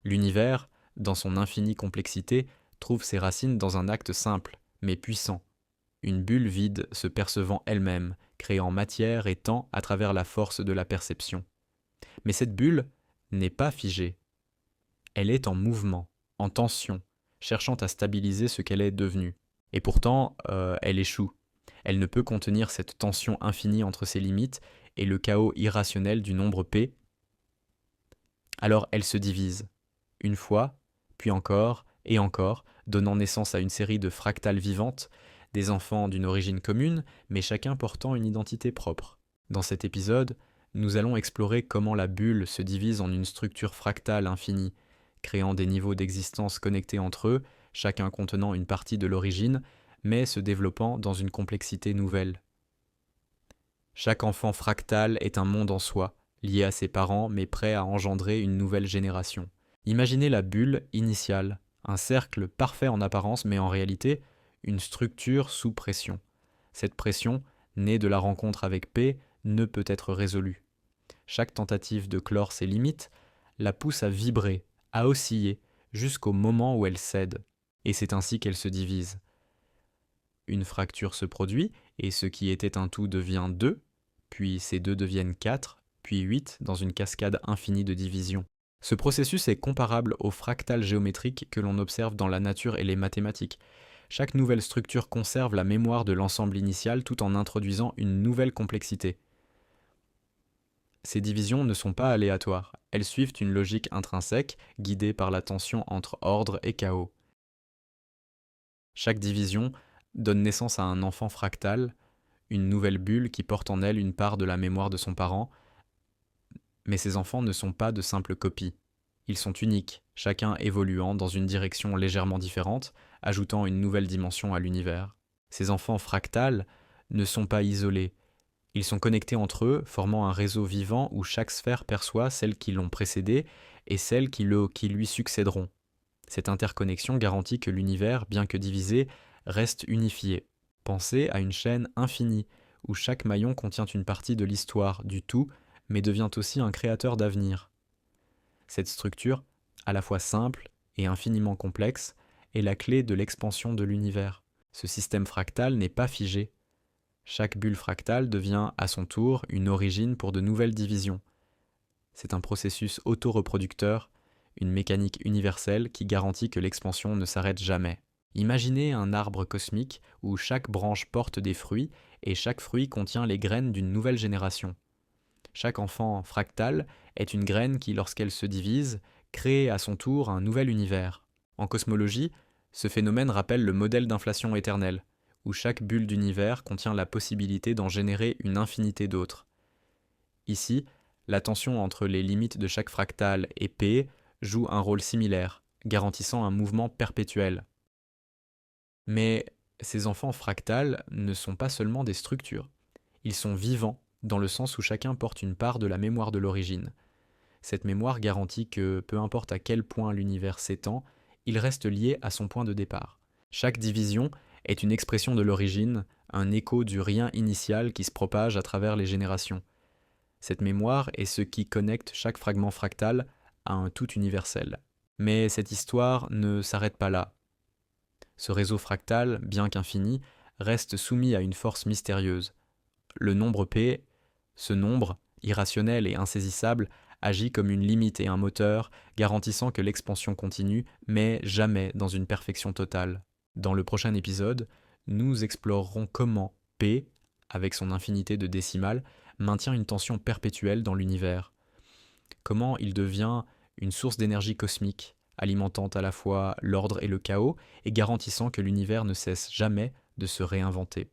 L'univers, dans son infinie complexité, trouve ses racines dans un acte simple, mais puissant. Une bulle vide se percevant elle-même, créant matière et temps à travers la force de la perception. Mais cette bulle n'est pas figée. Elle est en mouvement, en tension, cherchant à stabiliser ce qu'elle est devenue. Et pourtant, elle échoue. Elle ne peut contenir cette tension infinie entre ses limites et le chaos irrationnel du nombre P. Alors elle se divise, une fois, puis encore et encore, donnant naissance à une série de fractales vivantes, des enfants d'une origine commune, mais chacun portant une identité propre. Dans cet épisode, nous allons explorer comment la bulle se divise en une structure fractale infinie, créant des niveaux d'existence connectés entre eux, chacun contenant une partie de l'origine, mais se développant dans une complexité nouvelle. Chaque enfant fractal est un monde en soi, lié à ses parents mais prêt à engendrer une nouvelle génération. Imaginez la bulle initiale, un cercle parfait en apparence mais en réalité une structure sous pression. Cette pression, née de la rencontre avec P, ne peut être résolue. Chaque tentative de clore ses limites la pousse à vibrer, à osciller, jusqu'au moment où elle cède. Et c'est ainsi qu'elle se divise. Une fracture se produit, et ce qui était un tout devient deux, puis ces deux deviennent 4, puis 8 dans une cascade infinie de divisions. Ce processus est comparable au fractal géométrique que l'on observe dans la nature et les mathématiques. Chaque nouvelle structure conserve la mémoire de l'ensemble initial tout en introduisant une nouvelle complexité. Ces divisions ne sont pas aléatoires, elles suivent une logique intrinsèque guidée par la tension entre ordre et chaos. Chaque division donne naissance à un enfant fractal, une nouvelle bulle qui porte en elle une part de la mémoire de son parent, mais ces enfants ne sont pas de simples copies. Ils sont uniques, chacun évoluant dans une direction légèrement différente, ajoutant une nouvelle dimension à l'univers. Ces enfants fractals ne sont pas isolés. Ils sont connectés entre eux, formant un réseau vivant où chaque sphère perçoit celles qui l'ont précédé et celles qui lui succéderont. Cette interconnexion garantit que l'univers, bien que divisé, reste unifié. Pensez à une chaîne infinie, où chaque maillon contient une partie de l'histoire, du tout, mais devient aussi un créateur d'avenir. Cette structure, à la fois simple et infiniment complexe, est la clé de l'expansion de l'univers. Ce système fractal n'est pas figé. Chaque bulle fractale devient, à son tour, une origine pour de nouvelles divisions. C'est un processus auto-reproducteur, une mécanique universelle qui garantit que l'expansion ne s'arrête jamais. Imaginez un arbre cosmique où chaque branche porte des fruits et chaque fruit contient les graines d'une nouvelle génération. Chaque enfant fractal est une graine qui, lorsqu'elle se divise, crée à son tour un nouvel univers. En cosmologie, ce phénomène rappelle le modèle d'inflation éternelle, où chaque bulle d'univers contient la possibilité d'en générer une infinité d'autres. Ici, la tension entre les limites de chaque fractal et P joue un rôle similaire, garantissant un mouvement perpétuel. Mais ces enfants fractals ne sont pas seulement des structures. Ils sont vivants, dans le sens où chacun porte une part de la mémoire de l'origine. Cette mémoire garantit que, peu importe à quel point l'univers s'étend, il reste lié à son point de départ. Chaque division est une expression de l'origine, un écho du rien initial qui se propage à travers les générations. Cette mémoire est ce qui connecte chaque fragment fractal à un tout universel. Mais cette histoire ne s'arrête pas là. Ce réseau fractal, bien qu'infini, reste soumis à une force mystérieuse. Le nombre P, ce nombre, irrationnel et insaisissable, agit comme une limite et un moteur, garantissant que l'expansion continue, mais jamais dans une perfection totale. Dans le prochain épisode, nous explorerons comment P, avec son infinité de décimales, maintient une tension perpétuelle dans l'univers. Comment il devient une source d'énergie cosmique, alimentant à la fois l'ordre et le chaos, et garantissant que l'univers ne cesse jamais de se réinventer.